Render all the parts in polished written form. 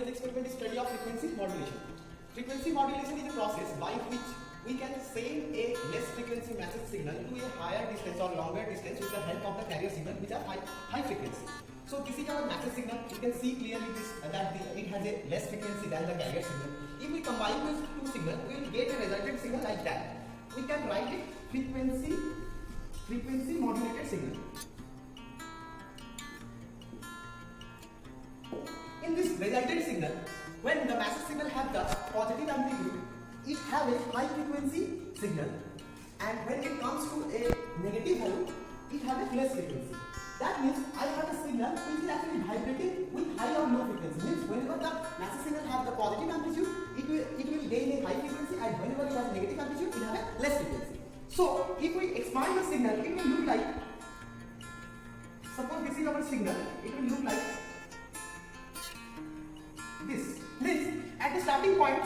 today's experiment is study of frequency modulation. Frequency modulation is a process by which we can send a less frequency message signal to a higher distance or longer distance with the help of the carrier signal which are high frequency. So this is our message signal. You can see clearly that it has a less frequency than the carrier signal. If we combine those two signals, we will get a resultant signal like that. We can write it frequency modulated signal. In this resultant signal, when the message signal have the positive amplitude, it have a high frequency signal, and when it comes to a negative value, it have a less frequency. That means I have a signal which is actually vibrating with high or low frequency. Means whenever the message signal have the positive amplitude, it will gain a high frequency, and whenever it has negative amplitude, it have a less frequency. So if we expand the signal, it will look like, suppose this is our signal, it will look like this. Means at the starting point,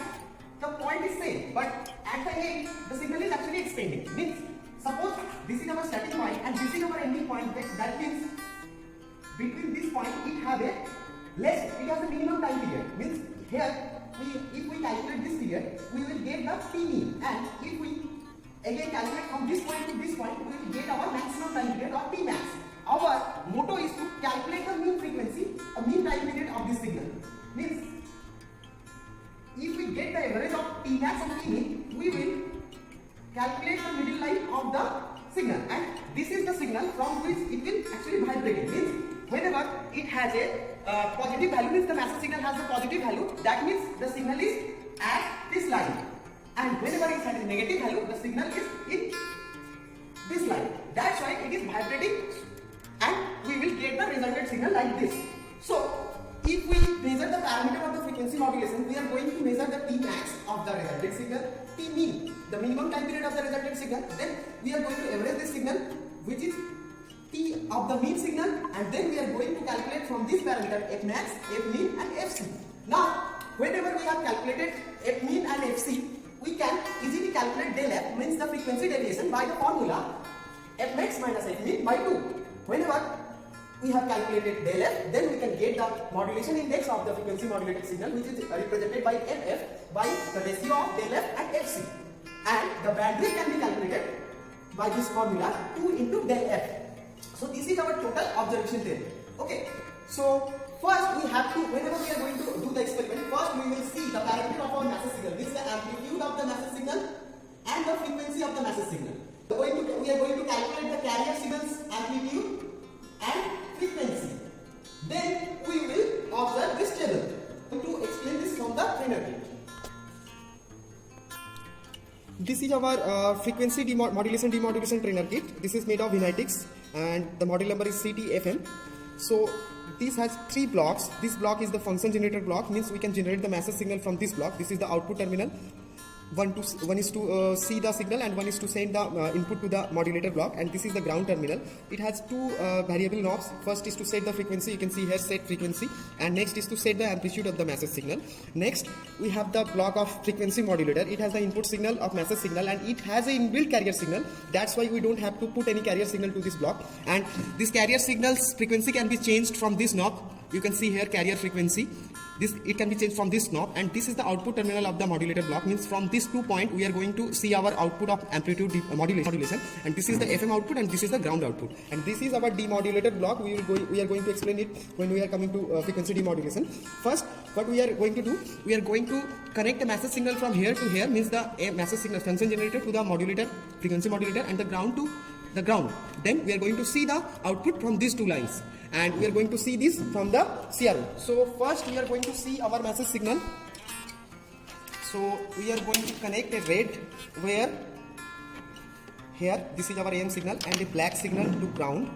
the point is same, but at the end, the signal is actually expanding. Means suppose this is our starting point and this is our ending point. That means between this point, it has a minimum time period. Means here, if we calculate this period, we will get the P mean, and if we again calculate from this point to this point, we will get our maximum time period or P max. Our motto is to calculate the mean frequency, a mean time period of this signal. Means if we get the average of P max and P mean, we will calculate the middle line of the signal, and this is the signal from which it will actually vibrate. Means whenever it has a positive value, means the message signal has a positive value, that means the signal is at this line, and whenever it has a negative value, the signal is in this line. That's why it is vibrating, and we will get the resultant signal like this. So if we measure the parameter of the frequency modulation, we are going to measure the P max of the resultant signal, P mean, the minimum time period of the resultant signal. Then we are going to average this signal, which is P of the mean signal, and then we are going to calculate from this parameter F max, F mean, and FC. Now, whenever we have calculated F mean and FC, we can easily calculate del F, means the frequency deviation, by the formula F max minus F mean by 2. Whenever we have calculated del F, then we can get the modulation index of the frequency modulated signal, which is represented by MF by the ratio of del F and FC, and the bandwidth can be calculated by this formula 2 into del F. So this is our total observation theory. Okay, so first we have to, whenever we are going to do the experiment, first we will see the parameter of our message signal, which is the amplitude of the message signal and the frequency of the message signal. We are going to calculate the carrier signal's amplitude and frequency. Then we will observe this table. To explain this from the trainer kit. This is our frequency demodulation trainer kit. This is made of Vinitix, and the model number is CTFM. So this has 3 blocks. This block is the function generator block, means we can generate the message signal from this block. This is the output terminal. One is to see the signal, and one is to send the input to the modulator block, and this is the ground terminal. It has 2 variable knobs. First is to set the frequency, you can see here set frequency, and next is to set the amplitude of the message signal. Next we have the block of frequency modulator. It has the input signal of message signal, and it has a inbuilt carrier signal. That's why we don't have to put any carrier signal to this block, and this carrier signal's frequency can be changed from this knob. You can see here carrier frequency. It can be changed from this knob, and this is the output terminal of the modulator block. Means from this 2 point we are going to see our output of amplitude modulation, and this is the FM output, and this is the ground output, and this is our demodulator block. We are going to explain it when we are coming to frequency demodulation. First, what we are going to do, we are going to connect the message signal from here to here, means the message signal function generator to the modulator, frequency modulator, and the ground to the ground. Then we are going to see the output from these 2 lines, and we are going to see this from the CRO. So first we are going to see our message signal. So we are going to connect a red where here this is our AM signal, and a black signal to ground.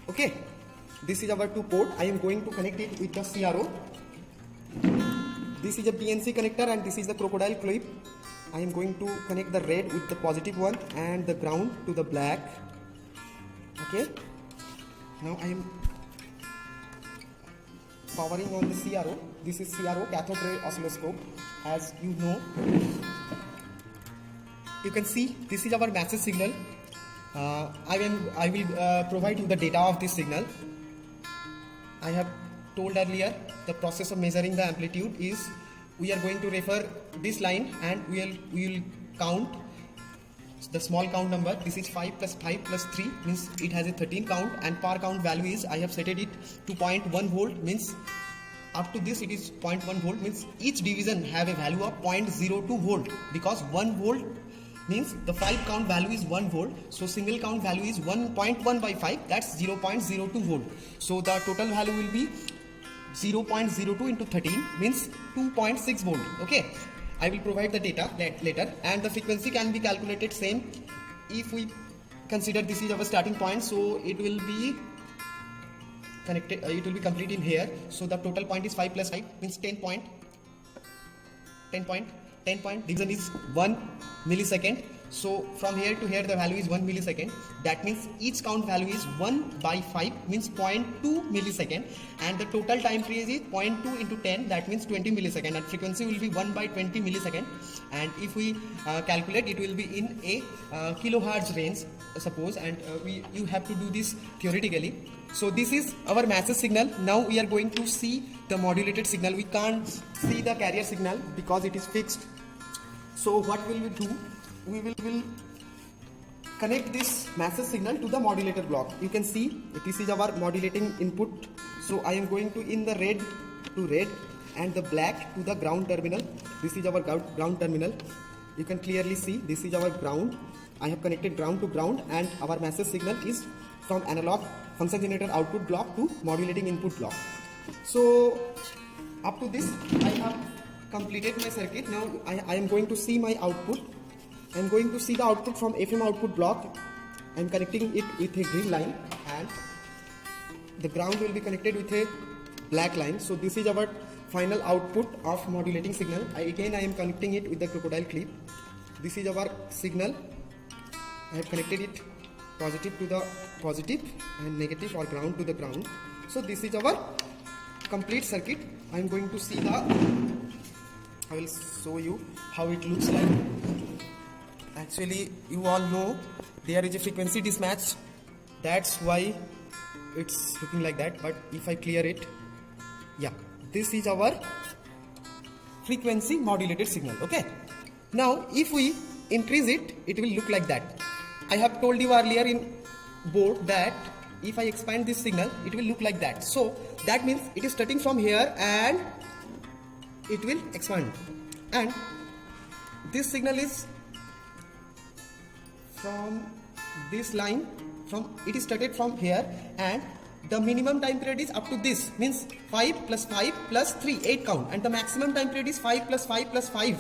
Okay, this is our 2 port. I am going to connect it with the CRO. This is a PNC connector, and this is the crocodile clip. I am going to connect the red with the positive one and the ground to the black. Okay, now I am powering on the CRO. This is CRO, cathode ray oscilloscope, as you know. You can see this is our message signal. I will provide you the data of this signal. I have told earlier, the process of measuring the amplitude is we are going to refer this line and we will count the small count number. This is 5 plus 5 plus 3 means it has a 13 count, and per count value is I have set it to 0.1 volt, means up to this it is 0.1 volt, means each division have a value of 0.02 volt, because 1 volt means the 5 count value is 1 volt, so single count value is 1.1 by 5, that's 0.02 volt. So the total value will be 0.02 into 13 means 2.6 volt. Okay, I will provide the data later, and the frequency can be calculated same. If we consider this is our starting point, so it will be connected, it will be complete in here. So the total point is 5 plus 5 means 10 point division is 1 millisecond. So from here to here the value is 1 millisecond. That means each count value is 1 by 5 means 0.2 millisecond, and the total time period is 0.2 into 10, that means 20 millisecond, and frequency will be 1 by 20 millisecond. And if we calculate, it will be in a kilohertz range, suppose, and you have to do this theoretically. So this is our message signal. Now we are going to see the modulated signal. We can't see the carrier signal because it is fixed. So what will we do? We will connect this message signal to the modulator block. You can see this is our modulating input. So I am going to in the red to red and the black to the ground terminal. This is our ground terminal. You can clearly see this is our ground. I have connected ground to ground, and our message signal is from analog function generator output block to modulating input block. So up to this I have completed my circuit. Now I am going to see my output. I am going to see the output from FM output block. I am connecting it with a green line, and the ground will be connected with a black line. So this is our final output of modulating signal. Again I am connecting it with the crocodile clip. This is our signal. I have connected it positive to the positive and negative or ground to the ground. So this is our complete circuit. I am going to see I will show you how it looks like. Actually, you all know there is a frequency mismatch, that's why it's looking like that. But if I clear it, yeah, this is our frequency modulated signal. Okay, now if we increase it, it will look like that. I have told you earlier in board that if I expand this signal, it will look like that. So that means it is starting from here and it will expand, and this signal is from this line, it is started from here, and the minimum time period is up to this, means 5 plus 5 plus 3, 8 count, and the maximum time period is 5 plus 5 plus 5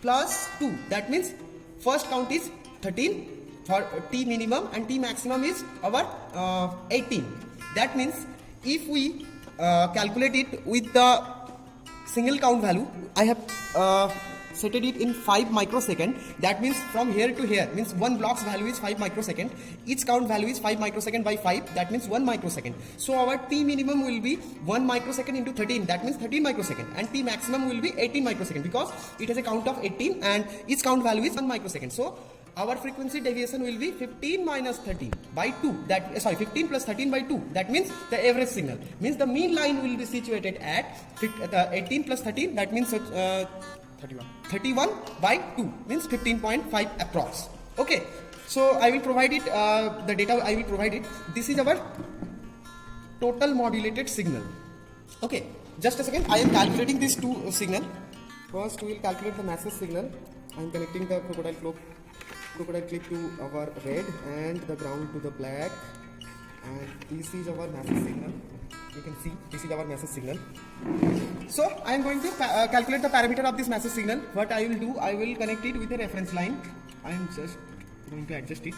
plus 2. That means first count is 13 for T minimum and T maximum is our 18. That means if we calculate it with the single count value, I have set it in 5 microsecond. That means from here to here means one block's value is 5 microsecond. Each count value is 5 microsecond by 5. That means 1 microsecond. So our T minimum will be 1 microsecond into 13. That means 13 microsecond. And T maximum will be 18 microsecond because it has a count of 18 and each count value is 1 microsecond. So our frequency deviation will be 15 minus 13 by 2. 15 plus 13 by 2. That means the average signal. Means the mean line will be situated at 18 plus 13. That means 31 by 2 means 15.5 approx. Okay, so I will provide it the data. I will provide it. This is our total modulated signal. Okay, just a second. I am calculating these two signal. First, we will calculate the message signal. I am connecting the crocodile clip to our red and the ground to the black, and this is our message signal. You can see this is our message signal. So I am going to calculate the parameter of this message signal. What I will do, I will connect it with a reference line. I am just going to adjust it.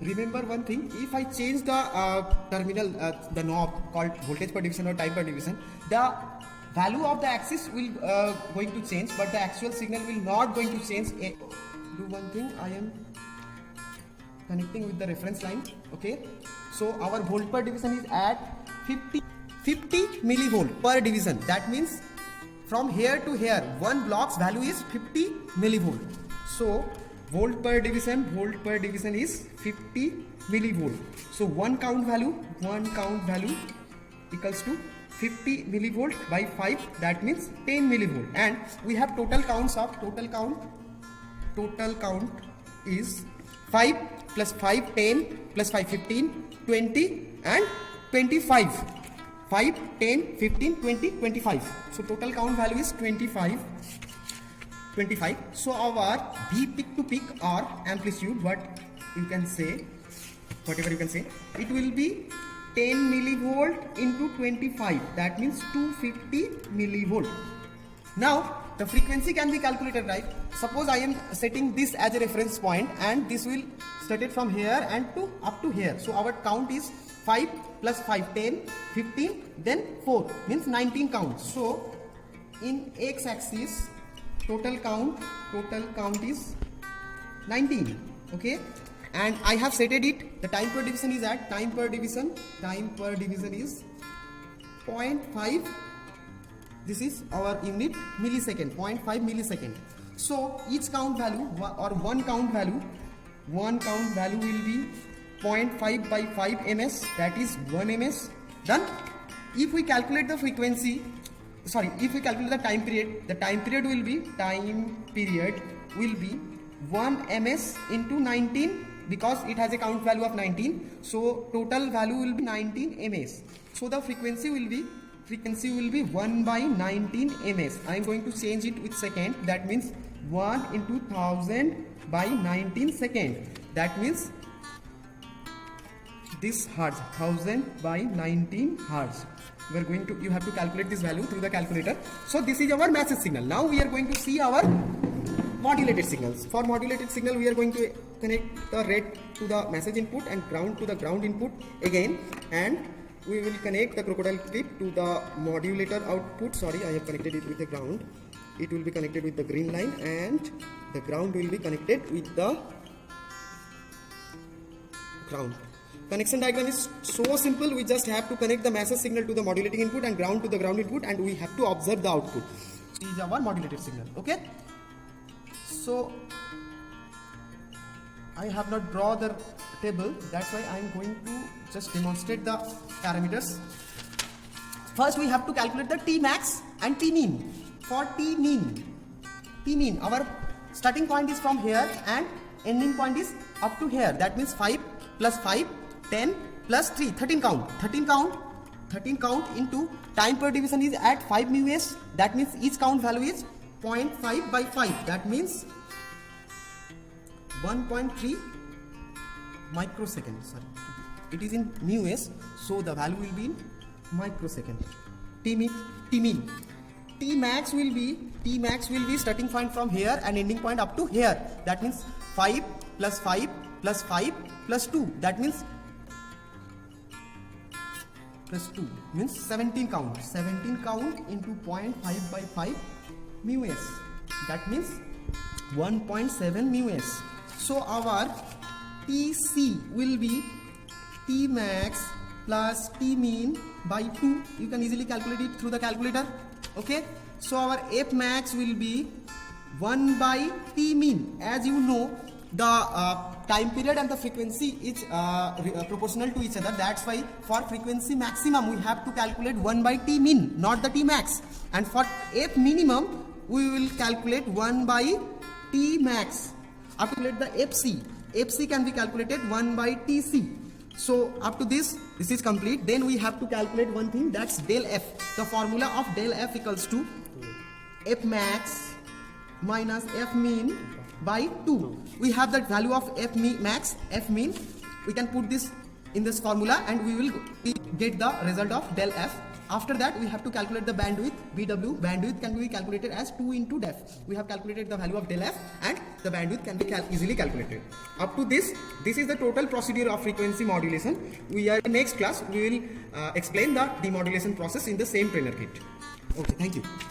Remember one thing, if I change the terminal, the knob called voltage per division or time per division, the value of the axis will going to change, but the actual signal will not going to change. Do one thing, I am connecting with the reference line. Okay, so our volt per division is at 50 millivolt per division. That means from here to here one block's value is 50 millivolt. So volt per division is 50 millivolt. So one count value equals to 50 millivolt by 5, that means 10 millivolt. And we have total count is 5 plus 5 10 plus 5 15 20 and 25. 5 10 15 20 25. So total count value is 25. So our V peak to peak or amplitude, whatever you can say, it will be 10 millivolt into 25, that means 250 millivolt. Now the frequency can be calculated, right? Suppose I am setting this as a reference point and this will start it from here and up to here. So our count is 5 plus 5 10 15 then 4 means 19 counts. So in x-axis total count is 19. Okay, and I have set it, the time per division is at time per division is 0.5. This is our unit millisecond, 0.5 millisecond. So each count value or one count value will be 0.5 by 5 ms, that is 1 ms. Then if we calculate the frequency, if we calculate the time period will be 1 ms into 19, because it has a count value of 19. So total value will be 19 ms. So the frequency will be 1 by 19 ms. I am going to change it with second, that means 1 into 1000 by 19 second, that means this hertz, 1000 by 19 hertz. You have to calculate this value through the calculator. So this is our message signal. Now we are going to see our modulated signals. For modulated signal, we are going to connect the red to the message input and ground to the ground input again, and we will connect the crocodile clip to the modulator output. I have connected it with the ground. It will be connected with the green line and the ground will be connected with the ground. Connection diagram is so simple. We just have to connect the message signal to the modulating input and ground to the ground input, and we have to observe the output. This is our modulated signal. Okay, so I have not drawn the table, that's why I am going to just demonstrate the parameters. First we have to calculate the T max and T mean. For T mean, our starting point is from here and ending point is up to here, that means 5 plus 5 10 plus 3 13 count into time per division is at 5 ms, that means each count value is 0.5 by 5, that means 1.3 microsecond. It is in ms, so the value will be in microsecond. T max will be starting point from here and ending point up to here, that means 5 plus 5 plus 5 plus 2, that means plus 2 means 17 count into 0.5 by 5 ms, that means 1.7 ms. So our TC will be T max plus T mean by 2. You can easily calculate it through the calculator. Okay, so our F max will be 1 by T mean. As you know, the time period and the frequency is proportional to each other. That's why for frequency maximum we have to calculate 1 by T mean, not the T max. And for F minimum we will calculate 1 by T max. Calculate the FC. FC can be calculated 1 by TC. So up to this is complete. Then we have to calculate one thing, that's del F. The formula of del F equals to F max minus F mean by 2. We have the value of F max, F mean. We can put this in this formula and we will get the result of del F. After that we have to calculate the bandwidth, BW. Bandwidth can be calculated as 2 into def. We have calculated the value of del F and the bandwidth can be easily calculated. Up to this is the total procedure of frequency modulation. In next class we will explain the demodulation process in the same trainer kit. Okay, thank you.